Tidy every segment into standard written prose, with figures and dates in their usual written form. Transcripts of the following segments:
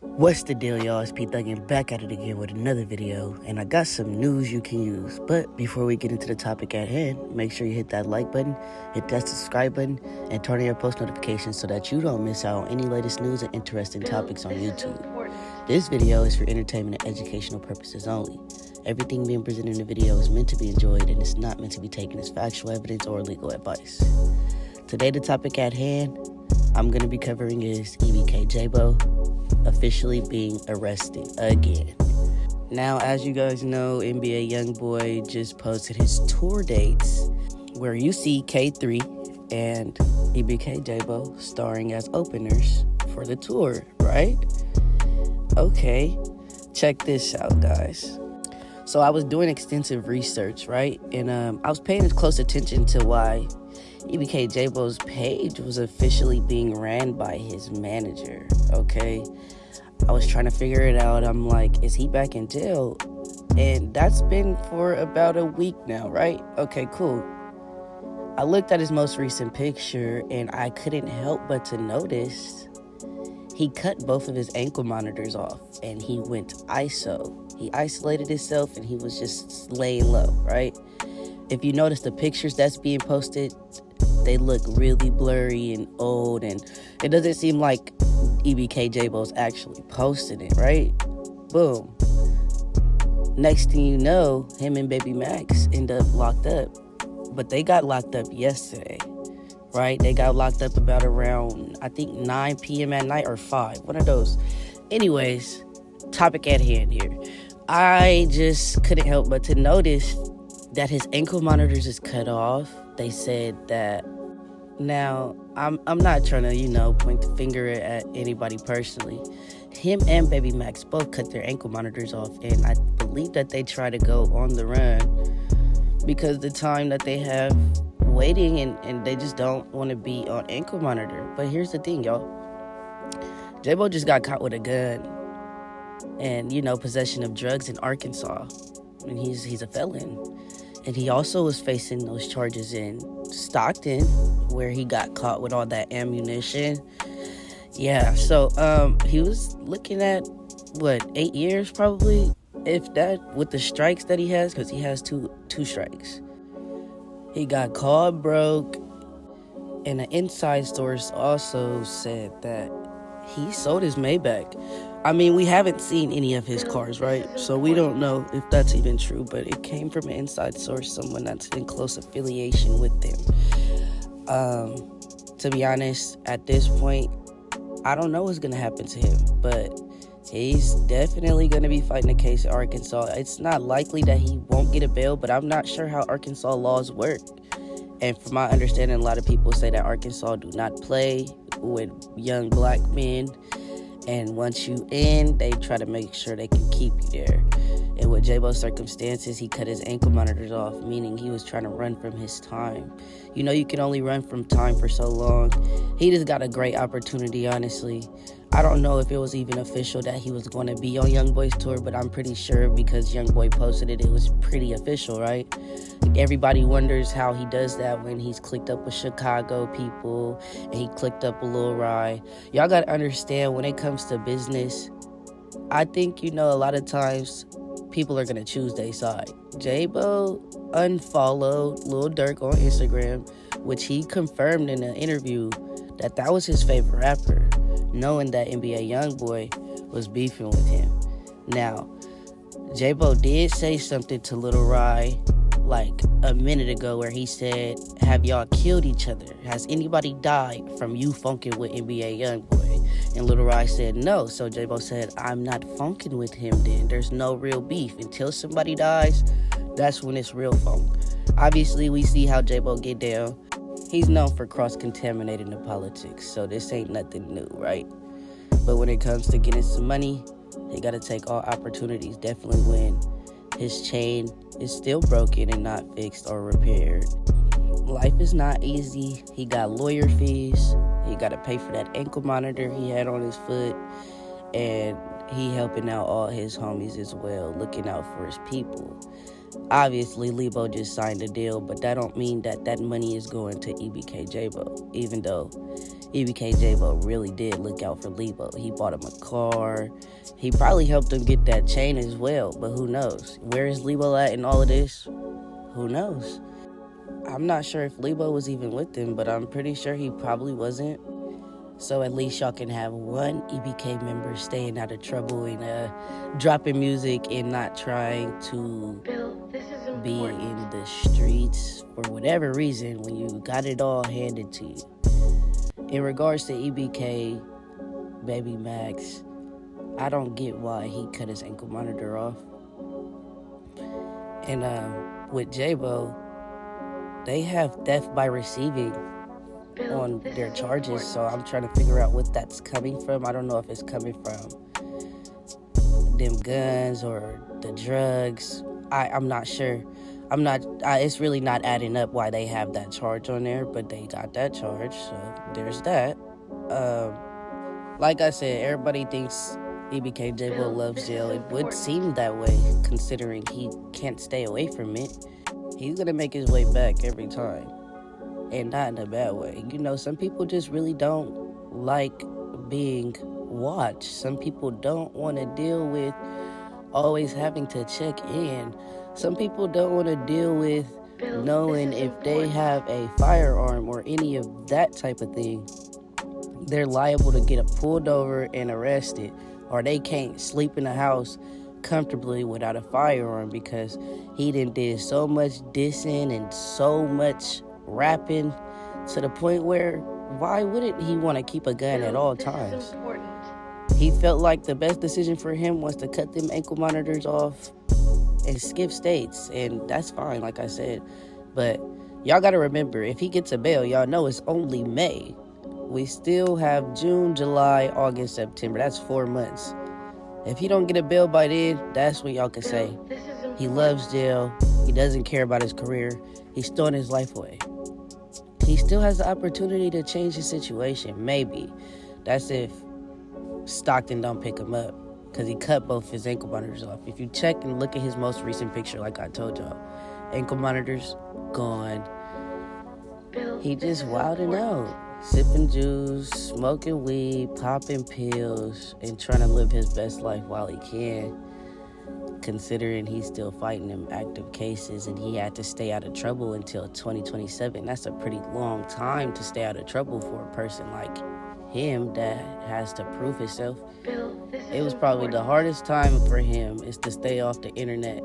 What's the deal, y'all? It's P Thuggin back at it again with another video, and I got some news you can use. But before we get into the topic at hand, make sure you hit that like button, hit that subscribe button, and turn on your post notifications so that you don't miss out on any latest news and interesting topics on YouTube. This video is for entertainment and educational purposes only. Everything being presented in the video is meant to be enjoyed and is not meant to be taken as factual evidence or legal advice. Today, the topic at hand I'm going to be covering is EBK Jaaybo officially being arrested again. Now, as you guys know, NBA YoungBoy just posted his tour dates where you see K3 and EBK Jaaybo starring as openers for the tour, right? Okay, check this out, guys. So I was doing extensive research, right? And I was paying close attention to why EBK Jaaybo's page was officially being ran by his manager, okay? I was trying to figure it out. I'm like, is he back in jail? And that's been for about a week now, right? Okay, cool. I looked at his most recent picture and I couldn't help but to notice he cut both of his ankle monitors off and he went ISO. He isolated himself and he was just laying low, right? If you notice the pictures that's being posted, they look really blurry and old, and it doesn't seem like EBK Jaaybo's actually posting it, right? Boom. Next thing you know, him and baby Maxx end up locked up. But they got locked up yesterday, right? They got locked up about around, I think, 9 p.m. at night or 5, one of those. Anyways, topic at hand here. I just couldn't help but to notice that his ankle monitors is cut off. They said that. Now, I'm not trying to, point the finger at anybody personally. Him and baby Maxx both cut their ankle monitors off, and I believe that they try to go on the run because the time that they have waiting and they just don't want to be on ankle monitor. But here's the thing, y'all. Jaaybo just got caught with a gun and, possession of drugs in Arkansas. And he's a felon. And he also was facing those charges in Stockton, where he got caught with all that ammunition. Yeah, so he was looking at, 8 years probably, if that, with the strikes that he has, because he has two strikes. He got caught broke, and an inside source also said that he sold his Maybach. I mean, we haven't seen any of his cars, right? So we don't know if that's even true, but it came from an inside source, someone that's in close affiliation with him. To be honest, at this point, I don't know what's going to happen to him, but he's definitely going to be fighting a case in Arkansas. It's not likely that he won't get a bail, but I'm not sure how Arkansas laws work. And from my understanding, a lot of people say that Arkansas do not play with young black men. And once you in, they try to make sure they can keep you there. And with Jaaybo's circumstances, he cut his ankle monitors off, meaning he was trying to run from his time. You can only run from time for so long. He just got a great opportunity, honestly. I don't know if it was even official that he was going to be on YoungBoy's tour, but I'm pretty sure because YoungBoy posted it, it was pretty official, right? Everybody wonders how he does that when he's clicked up with Chicago people and he clicked up with Lil Ry. Y'all got to understand, when it comes to business, I think, a lot of times people are going to choose their side. Jaaybo unfollowed Lil Durk on Instagram, which he confirmed in an interview that was his favorite rapper, knowing that NBA YoungBoy was beefing with him. Now, Jaaybo did say something to Lil Ry like a minute ago where he said, have y'all killed each other? Has anybody died from you funking with NBA YoungBoy? And Lil Ry said no. So Jaaybo said, I'm not funking with him then. There's no real beef. Until somebody dies, that's when it's real funk. Obviously, we see how Jaaybo get down. He's known for cross-contaminating the politics, so this ain't nothing new, right? But when it comes to getting some money, he got to take all opportunities, definitely when his chain is still broken and not fixed or repaired. Life is not easy. He got lawyer fees. He got to pay for that ankle monitor he had on his foot. And he helping out all his homies as well, looking out for his people. Obviously, Lebo just signed a deal, but that don't mean that money is going to EBK Jaaybo, even though EBK Jaaybo really did look out for Lebo. He bought him a car. He probably helped him get that chain as well, but who knows? Where is Lebo at in all of this? Who knows? I'm not sure if Lebo was even with him, but I'm pretty sure he probably wasn't. So at least y'all can have one EBK member staying out of trouble and dropping music and not trying to be in the streets for whatever reason when you got it all handed to you. In regards to EBK, baby Maxx, I don't get why he cut his ankle monitor off. And with Jaaybo, they have theft by receiving on their charges, so I'm trying to figure out what that's coming from. I don't know if it's coming from them guns or the drugs. I'm not sure. It's really not adding up why they have that charge on there, but they got that charge, so there's that. Like I said, everybody thinks EBK Jaaybo loves jail. It would seem that way, considering he can't stay away from it. He's gonna make his way back every time, and not in a bad way. You know, some people just really don't like being watched. Some people don't want to deal with always having to check in. Some people don't want to deal with knowing if they have a firearm or any of that type of thing. They're liable to get pulled over and arrested, or they can't sleep in the house comfortably without a firearm because he did so much dissing and so much rapping to the point where why wouldn't he want to keep a gun at all times? He felt like the best decision for him was to cut them ankle monitors off and skip states, and that's fine, like I said. But y'all gotta remember, if he gets a bail, y'all know it's only May. We still have June, July, August, September. That's 4 months. If he don't get a bail by then, that's when y'all can say he loves jail. He doesn't care about his career. He's throwing his life away. He still has the opportunity to change his situation, maybe. That's if Stockton don't pick him up, because he cut both his ankle monitors off. If you check and look at his most recent picture, like I told y'all, ankle monitors gone. He just wilding out, sipping juice, smoking weed, popping pills, and trying to live his best life while he can, considering he's still fighting them active cases and he had to stay out of trouble until 2027. That's a pretty long time to stay out of trouble for a person like him that has to prove himself. It was probably the hardest time for him is to stay off the internet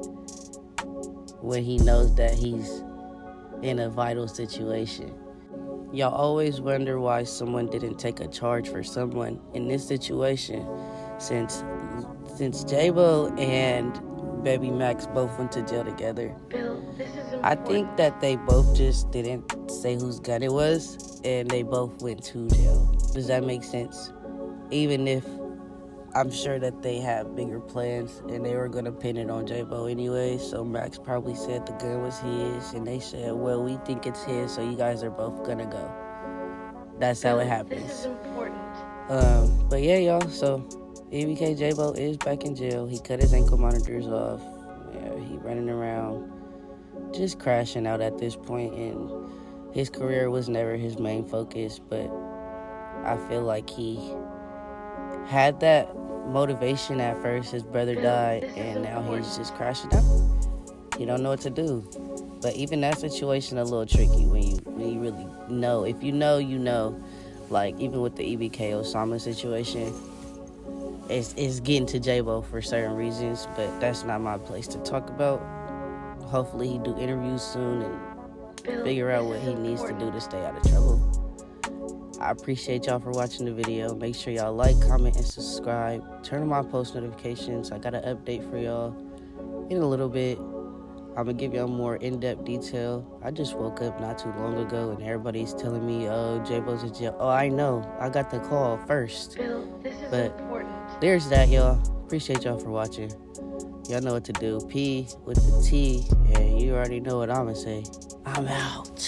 when he knows that he's in a vital situation. Y'all always wonder why someone didn't take a charge for someone in this situation. Since Jaaybo and baby Maxx both went to jail together, I think that they both just didn't say whose gun it was, and they both went to jail. Does that make sense? Even if I'm sure that they had bigger plans and they were going to pin it on Jaaybo anyway, so Maxx probably said the gun was his, and they said, well, we think it's his, so you guys are both going to go. That's how it happens. This is important. But yeah, y'all, so EBK Jaaybo is back in jail. He cut his ankle monitors off. Yeah, he running around just crashing out at this point, and his career was never his main focus, but I feel like he had that motivation at first. His brother died, and now he's just crashing out. He don't know what to do. But even that situation a little tricky when you really know. If you know, you know. Like, even with the EBK Osama situation, it's getting to Jaaybo for certain reasons, but that's not my place to talk about. Hopefully he do interviews soon and figure out what he needs to do to stay out of trouble. I appreciate y'all for watching the video. Make sure y'all like, comment, and subscribe. Turn on my post notifications. I got an update for y'all in a little bit. I'm going to give y'all more in-depth detail. I just woke up not too long ago, and everybody's telling me, oh, Jaaybo's in jail. Oh, I know. I got the call first. But there's that, y'all. Appreciate y'all for watching. Y'all know what to do. P with the T, and you already know what I'm going to say. I'm out.